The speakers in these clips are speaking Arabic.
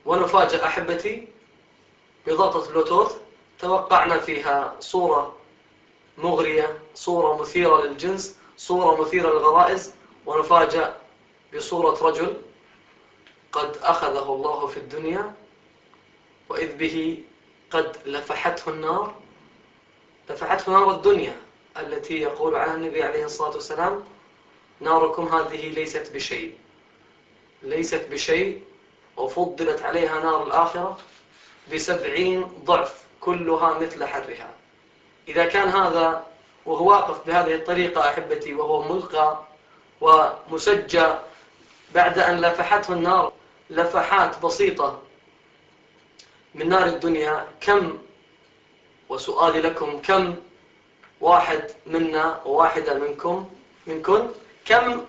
ونفاجأ أحبتي بضغطة بلوتوث توقعنا فيها صورة مغرية، صورة مثيرة للجنس، صورة مثيرة للغرائز، ونفاجأ بصورة رجل قد أخذه الله في الدنيا وإذ به قد لفحته النار، لفحته نار الدنيا التي يقول عنها النبي عليه الصلاة والسلام: ناركم هذه ليست بشيء، ليست بشيء، وفضلت عليها نار الآخرة ب70 ضعف كلها مثل حرها. إذا كان هذا وهو واقف بهذه الطريقة أحبتي وهو ملقى ومسجى بعد أن لفحته النار لفحات بسيطة من نار الدنيا، كم، وسؤالي لكم، كم واحد منا وواحدة منكم كم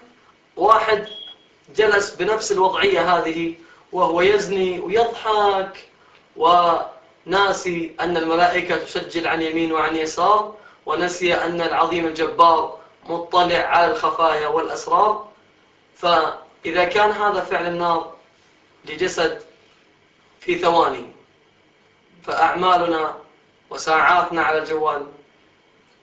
واحد جلس بنفس الوضعية هذه وهو يزني ويضحك وناسي أن الملائكة تسجل عن يمين وعن يسار، ونسي أن العظيم الجبار مطلع على الخفايا والأسرار؟ فإذا كان هذا فعل النار لجسد في ثواني، فأعمالنا وساعاتنا على الجوال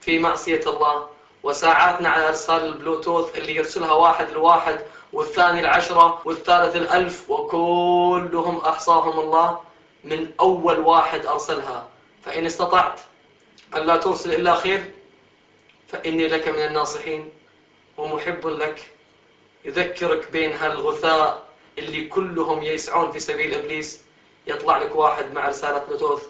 في معصية الله، وساعاتنا على إرسال البلوتوث اللي يرسلها واحد لواحد والثاني ل10 والثالث ل1000 وكلهم أحصاهم الله من أول واحد أرسلها. فإن استطعت أن لا ترسل إلا خير فإني لك من الناصحين ومحب لك، يذكرك بين هالغثاء اللي كلهم يسعون في سبيل إبليس، يطلع لك واحد مع رسالة بلوتوث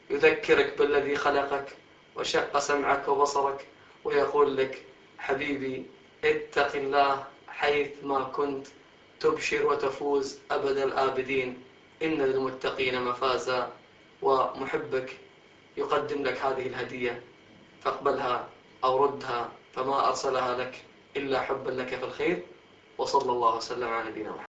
يذكرك بالذي خلقك وشق سمعك وبصرك ويقول لك: حبيبي اتق الله حيث ما كنت تبشر وتفوز أبد الآبدين، إن للمتقين مفازا. ومحبك يقدم لك هذه الهدية فاقبلها أو ردها، فما أرسلها لك إلا حبا لك في الخير. وصلى الله وسلم على نبينا محمد.